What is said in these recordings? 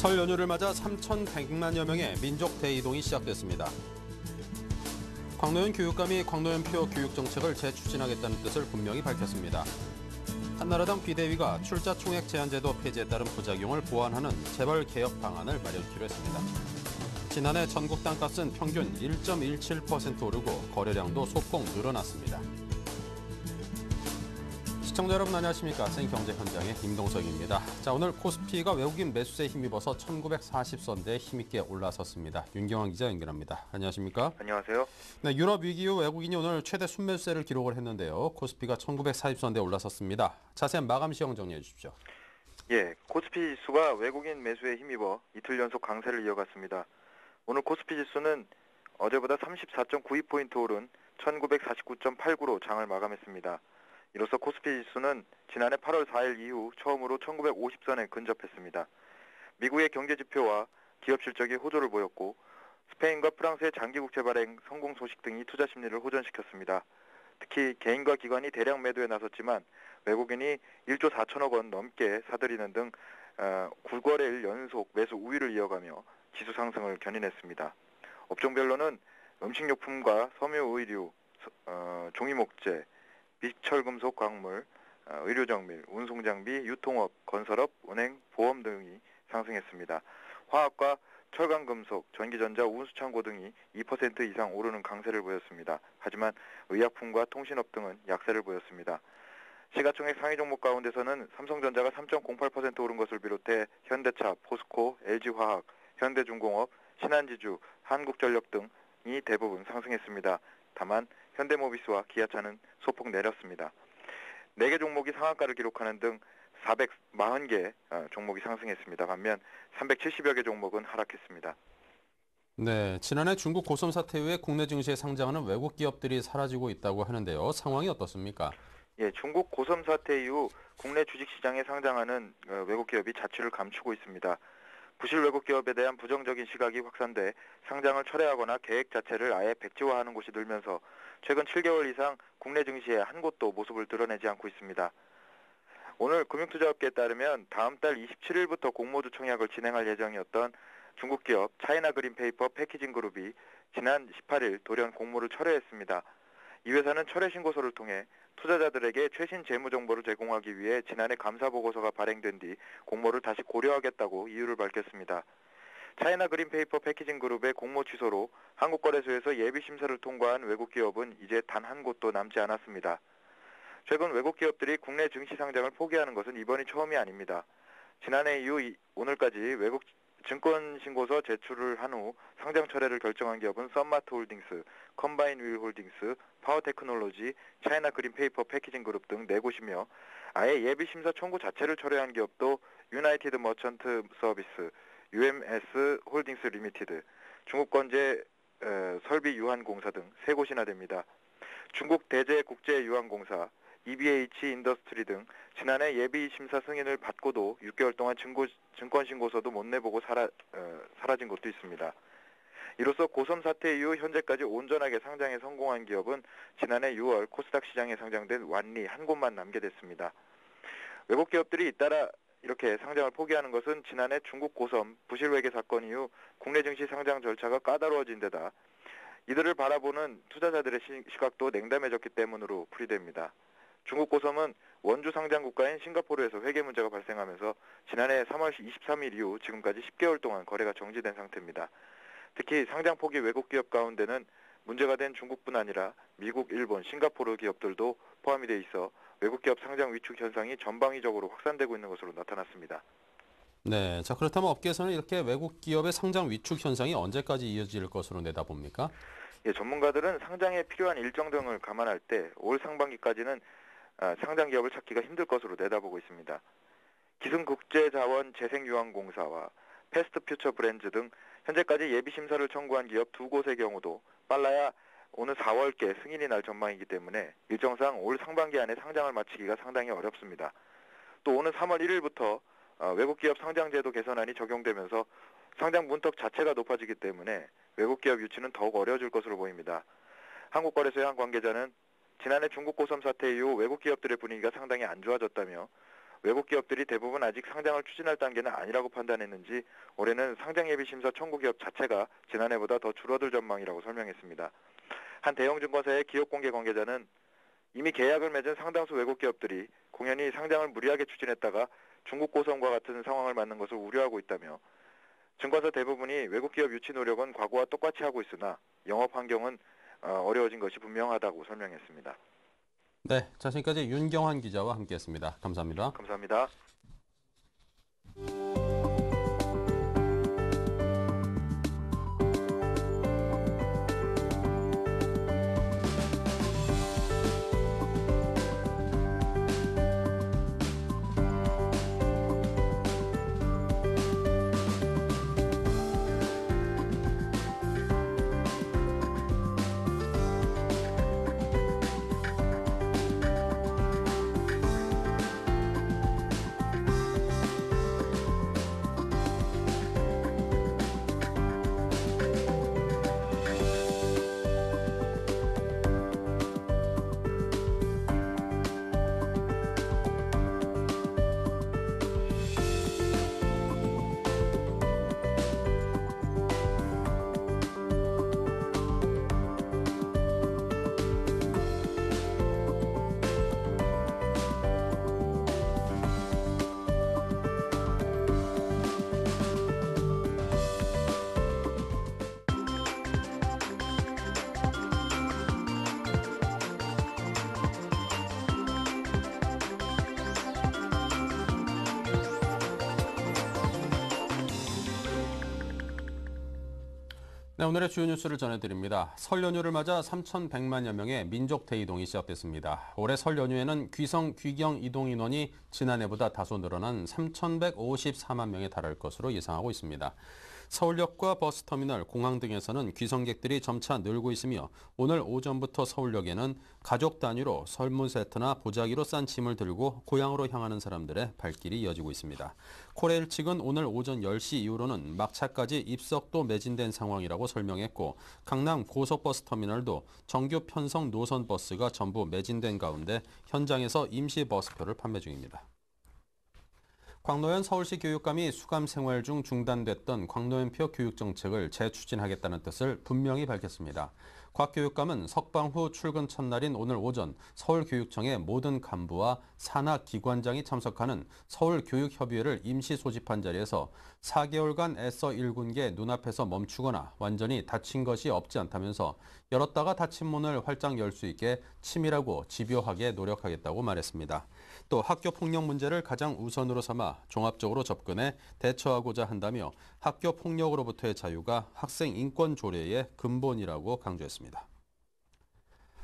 설 연휴를 맞아 3,100만여 명의 민족 대이동이 시작됐습니다. 광노현 교육감이 광노현표 교육정책을 재추진하겠다는 뜻을 분명히 밝혔습니다. 한나라당 비대위가 출자 총액 제한제도 폐지에 따른 부작용을 보완하는 재벌 개혁 방안을 마련키로 했습니다. 지난해 전국 땅값은 평균 1.17% 오르고 거래량도 소폭 늘어났습니다. 시청자 여러분 안녕하십니까. 생경제 현장의 임동석입니다. 자, 오늘 코스피가 외국인 매수세에 힘입어서 1940선대에 힘있게 올라섰습니다. 윤경환 기자 연결합니다. 안녕하십니까. 안녕하세요. 네, 유럽 위기 후 외국인이 오늘 최대 순매수세를 기록을 했는데요. 코스피가 1940선대에 올라섰습니다. 자세한 마감 시황 정리해 주십시오. 예, 코스피 지수가 외국인 매수에 힘입어 이틀 연속 강세를 이어갔습니다. 오늘 코스피 지수는 어제보다 34.92포인트 오른 1949.89로 장을 마감했습니다. 이로써 코스피 지수는 지난해 8월 4일 이후 처음으로 1950선에 근접했습니다. 미국의 경제지표와 기업 실적이 호조를 보였고 스페인과 프랑스의 장기국채 발행 성공 소식 등이 투자 심리를 호전시켰습니다. 특히 개인과 기관이 대량 매도에 나섰지만 외국인이 1조 4천억 원 넘게 사들이는 등 9거래일 연속 매수 우위를 이어가며 지수 상승을 견인했습니다. 업종별로는 음식료품과 섬유의류, 종이목재, 비철금속 광물, 의료정밀, 운송장비, 유통업, 건설업, 은행, 보험 등이 상승했습니다. 화학과 철강금속, 전기전자, 운수창고 등이 2% 이상 오르는 강세를 보였습니다. 하지만 의약품과 통신업 등은 약세를 보였습니다. 시가총액 상위 종목 가운데서는 삼성전자가 3.08% 오른 것을 비롯해 현대차, 포스코, LG화학, 현대중공업, 신한지주, 한국전력 등이 대부분 상승했습니다. 다만 현대모비스와 기아차는 소폭 내렸습니다. 4개 종목이 상한가를 기록하는 등 440개 종목이 상승했습니다. 반면 370여 개 종목은 하락했습니다. 네, 지난해 중국 고som 사태 이후에 국내 증시에 상장하는 외국 기업들이 사라지고 있다고 하는데요. 상황이 어떻습니까? 예, 중국 고som 사태 이후 국내 주식시장에 상장하는 외국 기업이 자취를 감추고 있습니다. 부실 외국 기업에 대한 부정적인 시각이 확산돼 상장을 철회하거나 계획 자체를 아예 백지화하는 곳이 늘면서 최근 7개월 이상 국내 증시에 한 곳도 모습을 드러내지 않고 있습니다. 오늘 금융투자업계에 따르면 다음 달 27일부터 공모주 청약을 진행할 예정이었던 중국 기업 차이나 그린페이퍼 패키징 그룹이 지난 18일 돌연 공모를 철회했습니다. 이 회사는 철회 신고서를 통해 투자자들에게 최신 재무 정보를 제공하기 위해 지난해 감사 보고서가 발행된 뒤 공모를 다시 고려하겠다고 이유를 밝혔습니다. 차이나 그린페이퍼 패키징 그룹의 공모 취소로 한국거래소에서 예비 심사를 통과한 외국 기업은 이제 단 한 곳도 남지 않았습니다. 최근 외국 기업들이 국내 증시 상장을 포기하는 것은 이번이 처음이 아닙니다. 지난해 이후 오늘까지 외국 증권 신고서 제출을 한 후 상장 철회를 결정한 기업은 썬마트 홀딩스, 컴바인 윌 홀딩스, 파워테크놀로지, 차이나 그린페이퍼 패키징 그룹 등 4곳이며 아예 예비 심사 청구 자체를 철회한 기업도 유나이티드 머천트 서비스, UMS 홀딩스 리미티드, 중국건재 설비유한공사 등 3곳이나 됩니다. 중국 대제국제유한공사, EBH 인더스트리 등 지난해 예비 심사 승인을 받고도 6개월 동안 증권 신고서도 못 내보고 사라진 곳도 있습니다. 이로써 고som 사태 이후 현재까지 온전하게 상장에 성공한 기업은 지난해 6월 코스닥 시장에 상장된 완리 한 곳만 남게 됐습니다. 외국 기업들이 잇따라 이렇게 상장을 포기하는 것은 지난해 중국 고som 부실 외계 사건 이후 국내 증시 상장 절차가 까다로워진 데다 이들을 바라보는 투자자들의 시각도 냉담해졌기 때문으로 풀이됩니다. 중국 고섬은 원주 상장 국가인 싱가포르에서 회계 문제가 발생하면서 지난해 3월 23일 이후 지금까지 10개월 동안 거래가 정지된 상태입니다. 특히 상장 포기 외국 기업 가운데는 문제가 된 중국뿐 아니라 미국, 일본, 싱가포르 기업들도 포함이 돼 있어 외국 기업 상장 위축 현상이 전방위적으로 확산되고 있는 것으로 나타났습니다. 네, 자 그렇다면 업계에서는 이렇게 외국 기업의 상장 위축 현상이 언제까지 이어질 것으로 내다봅니까? 예, 전문가들은 상장에 필요한 일정 등을 감안할 때 올 상반기까지는 상장 기업을 찾기가 힘들 것으로 내다보고 있습니다. 기승국제자원재생유한공사와 패스트퓨처 브랜즈 등 현재까지 예비 심사를 청구한 기업 2곳의 경우도 빨라야 오는 4월께 승인이 날 전망이기 때문에 일정상 올 상반기 안에 상장을 마치기가 상당히 어렵습니다. 또 오는 3월 1일부터 외국 기업 상장 제도 개선안이 적용되면서 상장 문턱 자체가 높아지기 때문에 외국 기업 유치는 더욱 어려워질 것으로 보입니다. 한국거래소의 한 관계자는 지난해 중국 고섬 사태 이후 외국 기업들의 분위기가 상당히 안 좋아졌다며 외국 기업들이 대부분 아직 상장을 추진할 단계는 아니라고 판단했는지 올해는 상장 예비 심사 청구 기업 자체가 지난해보다 더 줄어들 전망이라고 설명했습니다. 한 대형 증권사의 기업 공개 관계자는 이미 계약을 맺은 상당수 외국 기업들이 공연히 상장을 무리하게 추진했다가 중국 고성과 같은 상황을 맞는 것을 우려하고 있다며 증권사 대부분이 외국 기업 유치 노력은 과거와 똑같이 하고 있으나 영업 환경은 어려워진 것이 분명하다고 설명했습니다. 네, 자, 지금까지 윤경환 기자와 함께했습니다. 감사합니다. 감사합니다. 네, 오늘의 주요 뉴스를 전해드립니다. 설 연휴를 맞아 3,100만여 명의 민족 대이동이 시작됐습니다. 올해 설 연휴에는 귀경 이동 인원이 지난해보다 다소 늘어난 3,154만 명에 달할 것으로 예상하고 있습니다. 서울역과 버스터미널, 공항 등에서는 귀성객들이 점차 늘고 있으며 오늘 오전부터 서울역에는 가족 단위로 설문 세트나 보자기로 싼 짐을 들고 고향으로 향하는 사람들의 발길이 이어지고 있습니다. 코레일 측은 오늘 오전 10시 이후로는 막차까지 입석도 매진된 상황이라고 설명했고 강남 고속버스터미널도 정규 편성 노선 버스가 전부 매진된 가운데 현장에서 임시 버스표를 판매 중입니다. 광노현 서울시 교육감이 수감 생활 중 중단됐던 광노현표 교육정책을 재추진하겠다는 뜻을 분명히 밝혔습니다. 곽 교육감은 석방 후 출근 첫날인 오늘 오전 서울교육청의 모든 간부와 산하 기관장이 참석하는 서울교육협의회를 임시 소집한 자리에서 4개월간 애써 일군 게 눈앞에서 멈추거나 완전히 닫힌 것이 없지 않다면서 열었다가 닫힌 문을 활짝 열 수 있게 치밀하고 집요하게 노력하겠다고 말했습니다. 또 학교 폭력 문제를 가장 우선으로 삼아 종합적으로 접근해 대처하고자 한다며 학교 폭력으로부터의 자유가 학생 인권 조례의 근본이라고 강조했습니다.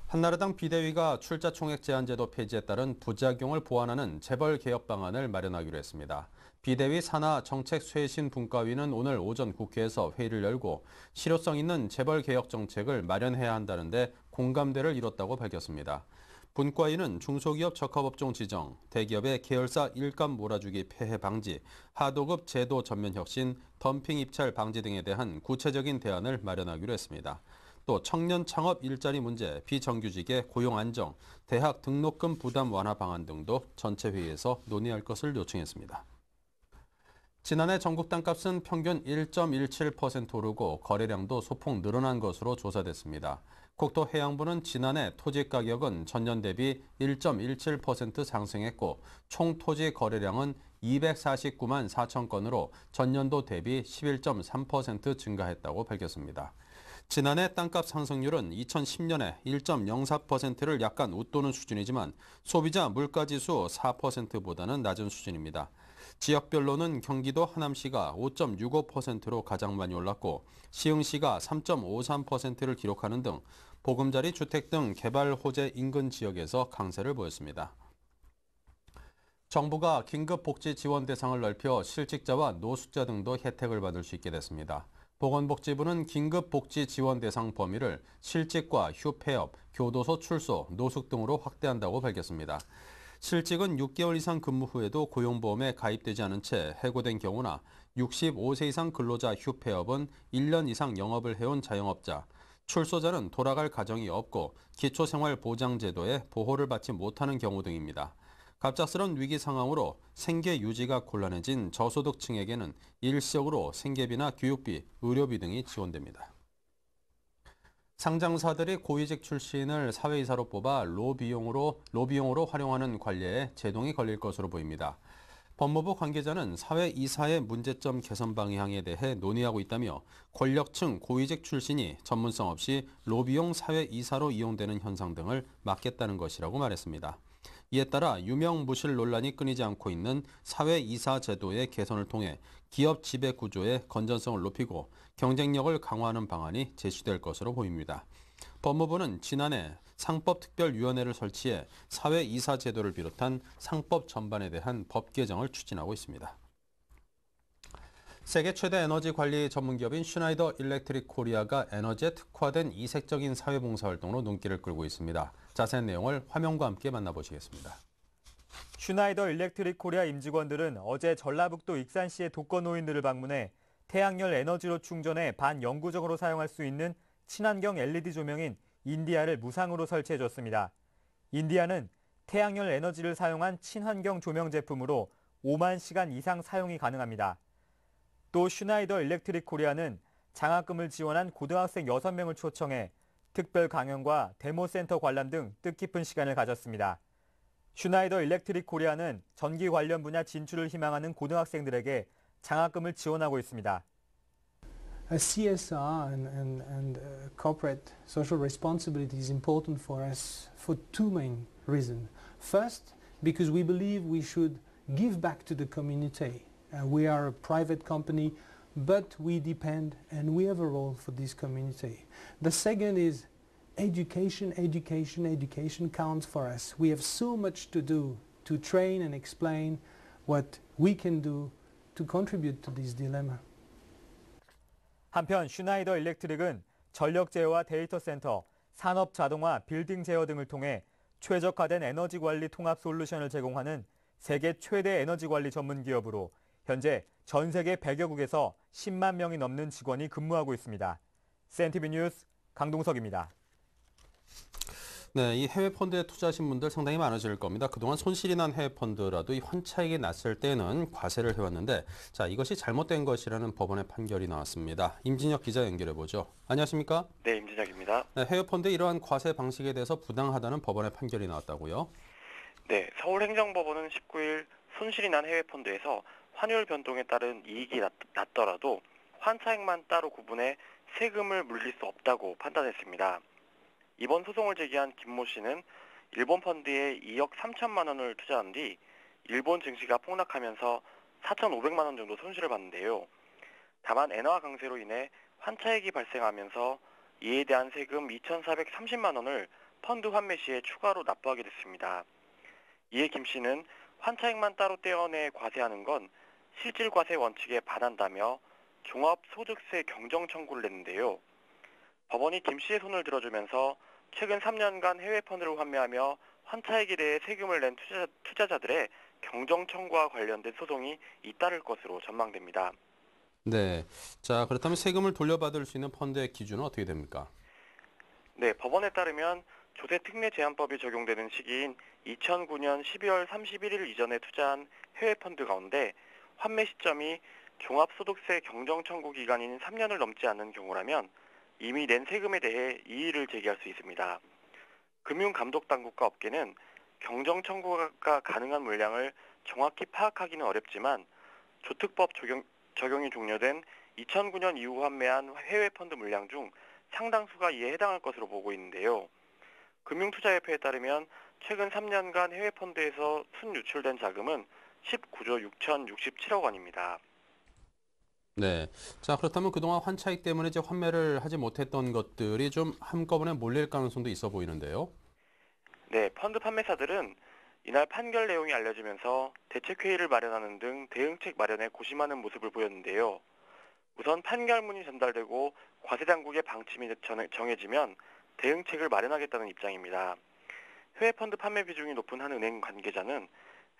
한나라당 비대위가 출자 총액 제한 제도 폐지에 따른 부작용을 보완하는 재벌 개혁 방안을 마련하기로 했습니다. 비대위 산하 정책 쇄신 분과위는 오늘 오전 국회에서 회의를 열고 실효성 있는 재벌 개혁 정책을 마련해야 한다는데 공감대를 이뤘다고 밝혔습니다. 분과위는 중소기업 적합업종 지정, 대기업의 계열사 일감 몰아주기 폐해 방지, 하도급 제도 전면 혁신, 덤핑 입찰 방지 등에 대한 구체적인 대안을 마련하기로 했습니다. 또 청년 창업 일자리 문제, 비정규직의 고용 안정, 대학 등록금 부담 완화 방안 등도 전체 회의에서 논의할 것을 요청했습니다. 지난해 전국 땅값은 평균 1.17% 오르고 거래량도 소폭 늘어난 것으로 조사됐습니다. 국토해양부는 지난해 토지 가격은 전년 대비 1.17% 상승했고 총 토지 거래량은 249만 4천 건으로 전년도 대비 11.3% 증가했다고 밝혔습니다. 지난해 땅값 상승률은 2010년에 1.04%를 약간 웃도는 수준이지만 소비자 물가지수 4%보다는 낮은 수준입니다. 지역별로는 경기도 하남시가 5.65%로 가장 많이 올랐고 시흥시가 3.53%를 기록하는 등 보금자리 주택 등 개발 호재 인근 지역에서 강세를 보였습니다. 정부가 긴급 복지 지원 대상을 넓혀 실직자와 노숙자 등도 혜택을 받을 수 있게 됐습니다. 보건복지부는 긴급 복지 지원 대상 범위를 실직과 휴폐업, 교도소 출소, 노숙 등으로 확대한다고 밝혔습니다. 실직은 6개월 이상 근무 후에도 고용보험에 가입되지 않은 채 해고된 경우나 65세 이상 근로자 휴폐업은 1년 이상 영업을 해온 자영업자, 출소자는 돌아갈 가정이 없고 기초생활보장제도에 보호를 받지 못하는 경우 등입니다. 갑작스런 위기 상황으로 생계 유지가 곤란해진 저소득층에게는 일시적으로 생계비나 교육비, 의료비 등이 지원됩니다. 상장사들이 고위직 출신을 사회이사로 뽑아 로비용으로 활용하는 관리에 제동이 걸릴 것으로 보입니다. 법무부 관계자는 사회이사의 문제점 개선 방향에 대해 논의하고 있다며 권력층 고위직 출신이 전문성 없이 로비용 사회이사로 이용되는 현상 등을 막겠다는 것이라고 말했습니다. 이에 따라 유명무실 논란이 끊이지 않고 있는 사회이사 제도의 개선을 통해 기업 지배 구조의 건전성을 높이고 경쟁력을 강화하는 방안이 제시될 것으로 보입니다. 법무부는 지난해 상법특별위원회를 설치해 사회이사 제도를 비롯한 상법 전반에 대한 법 개정을 추진하고 있습니다. 세계 최대 에너지 관리 전문기업인 슈나이더 일렉트릭 코리아가 에너지에 특화된 이색적인 사회봉사활동으로 눈길을 끌고 있습니다. 자세한 내용을 화면과 함께 만나보시겠습니다. 슈나이더 일렉트릭 코리아 임직원들은 어제 전라북도 익산시의 독거노인들을 방문해 태양열 에너지로 충전해 반영구적으로 사용할 수 있는 친환경 LED 조명인 인디아를 무상으로 설치해줬습니다. 인디아는 태양열 에너지를 사용한 친환경 조명 제품으로 5만 시간 이상 사용이 가능합니다. 또 슈나이더 일렉트릭 코리아는 장학금을 지원한 고등학생 6명을 초청해 특별 강연과 데모센터 관람 등 뜻깊은 시간을 가졌습니다. 슈나이더 일렉트릭 코리아는 전기 관련 분야 진출을 희망하는 고등학생들에게 장학금을 지원하고 있습니다. CSR and corporate social responsibility is important for us for two main reasons. First, because we believe we should give back to the community. We are a private company, but we depend and we have a role for this community. The second is education, education, education counts for us. We have so much to do to train and explain what we can do to contribute to this dilemma. 한편 슈나이더 일렉트릭은 전력 제어와 데이터 센터, 산업 자동화, 빌딩 제어 등을 통해 최적화된 에너지 관리 통합 솔루션을 제공하는 세계 최대 에너지 관리 전문 기업으로 현재 전 세계 100여국에서 10만 명이 넘는 직원이 근무하고 있습니다. CNTV 뉴스 강동석입니다. 네, 이 해외 펀드에 투자하신 분들 상당히 많으실 겁니다. 그동안 손실이 난 해외 펀드라도 이 환차익이 났을 때는 과세를 해왔는데, 자, 이것이 잘못된 것이라는 법원의 판결이 나왔습니다. 임진혁 기자 연결해보죠. 안녕하십니까? 네, 임진혁입니다. 네, 해외 펀드의 이러한 과세 방식에 대해서 부당하다는 법원의 판결이 나왔다고요? 네, 서울행정법원은 19일 손실이 난 해외 펀드에서 환율 변동에 따른 이익이 났더라도 환차익만 따로 구분해 세금을 물릴 수 없다고 판단했습니다. 이번 소송을 제기한 김모 씨는 일본 펀드에 2억 3천만 원을 투자한 뒤 일본 증시가 폭락하면서 4,500만 원 정도 손실을 봤는데요. 다만 엔화 강세로 인해 환차익이 발생하면서 이에 대한 세금 2,430만 원을 펀드 환매 시에 추가로 납부하게 됐습니다. 이에 김 씨는 환차익만 따로 떼어내 과세하는 건 실질과세 원칙에 반한다며 종합소득세 경정 청구를 냈는데요. 법원이 김 씨의 손을 들어주면서 최근 3년간 해외 펀드를 환매하며 환차익에 대해 세금을 낸 투자자들의 경정 청구와 관련된 소송이 잇따를 것으로 전망됩니다. 네, 자 그렇다면 세금을 돌려받을 수 있는 펀드의 기준은 어떻게 됩니까? 네, 법원에 따르면 조세특례제한법이 적용되는 시기인 2009년 12월 31일 이전에 투자한 해외 펀드 가운데 환매 시점이 종합소득세 경정 청구 기간인 3년을 넘지 않는 경우라면 이미 낸 세금에 대해 이의를 제기할 수 있습니다. 금융감독당국과 업계는 경정 청구가 가능한 물량을 정확히 파악하기는 어렵지만 조특법 적용이 종료된 2009년 이후 환매한 해외 펀드 물량 중 상당수가 이에 해당할 것으로 보고 있는데요. 금융투자협회에 따르면 최근 3년간 해외 펀드에서 순유출된 자금은 19조 6,067억 원입니다. 네, 자 그렇다면 그동안 환차익 때문에 이제 환매를 하지 못했던 것들이 좀 한꺼번에 몰릴 가능성도 있어 보이는데요. 네, 펀드 판매사들은 이날 판결 내용이 알려지면서 대책회의를 마련하는 등 대응책 마련에 고심하는 모습을 보였는데요. 우선 판결문이 전달되고 과세당국의 방침이 정해지면 대응책을 마련하겠다는 입장입니다. 해외 펀드 판매 비중이 높은 한 은행 관계자는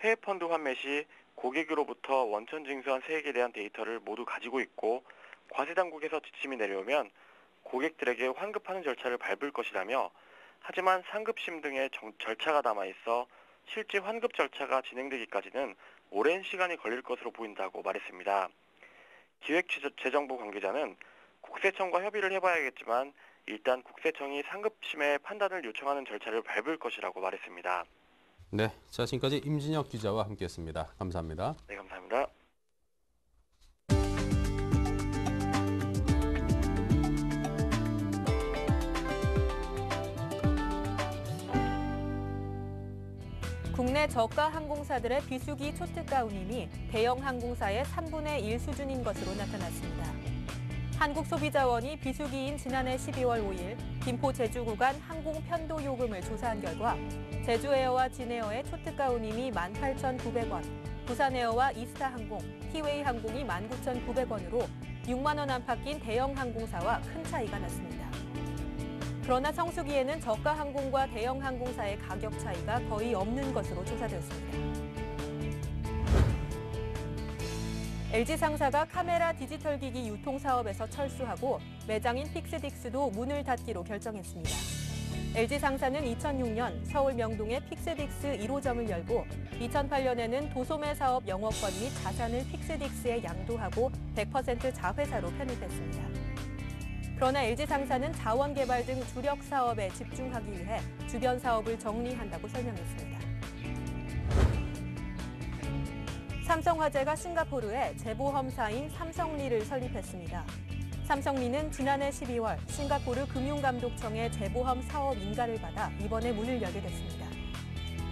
해외 펀드 환매 시 고객으로부터 원천 징수한 세액에 대한 데이터를 모두 가지고 있고 과세당국에서 지침이 내려오면 고객들에게 환급하는 절차를 밟을 것이라며 하지만 상급심 등의 절차가 남아있어 실제 환급 절차가 진행되기까지는 오랜 시간이 걸릴 것으로 보인다고 말했습니다. 기획재정부 관계자는 국세청과 협의를 해봐야겠지만 일단 국세청이 상급심의 판단을 요청하는 절차를 밟을 것이라고 말했습니다. 네, 자, 지금까지 임진혁 기자와 함께했습니다. 감사합니다. 네, 감사합니다. 국내 저가 항공사들의 비수기 초특가 운임이 대형 항공사의 3분의 1 수준인 것으로 나타났습니다. 한국소비자원이 비수기인 지난해 12월 5일 김포 제주 구간 항공 편도 요금을 조사한 결과 제주에어와 진에어의 초특가 운임이 18,900원, 부산에어와 이스타항공, 티웨이 항공이 19,900원으로 6만 원 안팎인 대형 항공사와 큰 차이가 났습니다. 그러나 성수기에는 저가 항공과 대형 항공사의 가격 차이가 거의 없는 것으로 조사됐습니다. LG 상사가 카메라 디지털 기기 유통 사업에서 철수하고 매장인 픽스딕스도 문을 닫기로 결정했습니다. LG 상사는 2006년 서울 명동에 픽스딕스 1호점을 열고 2008년에는 도소매 사업 영업권 및 자산을 픽스딕스에 양도하고 100% 자회사로 편입했습니다. 그러나 LG 상사는 자원 개발 등 주력 사업에 집중하기 위해 주변 사업을 정리한다고 설명했습니다. 삼성화재가 싱가포르에 재보험사인 삼성리를 설립했습니다. 삼성리는 지난해 12월 싱가포르 금융감독청의 재보험 사업 인가를 받아 이번에 문을 열게 됐습니다.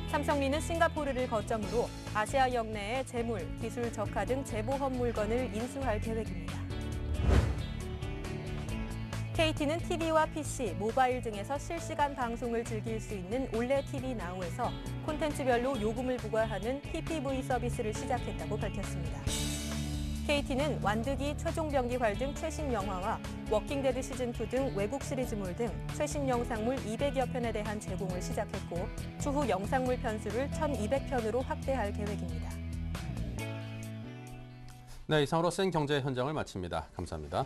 삼성리는 싱가포르를 거점으로 아시아 역내의 재물, 기술 적화 등 재보험 물건을 인수할 계획입니다. KT는 TV와 PC, 모바일 등에서 실시간 방송을 즐길 수 있는 올레 TV 나우에서 콘텐츠별로 요금을 부과하는 PPV 서비스를 시작했다고 밝혔습니다. KT는 완득이, 최종병기활 등 최신 영화와 워킹데드 시즌2 등 외국 시리즈물 등 최신 영상물 200여 편에 대한 제공을 시작했고 추후 영상물 편수를 1,200편으로 확대할 계획입니다. 네, 이상으로 생경제 현장을 마칩니다. 감사합니다.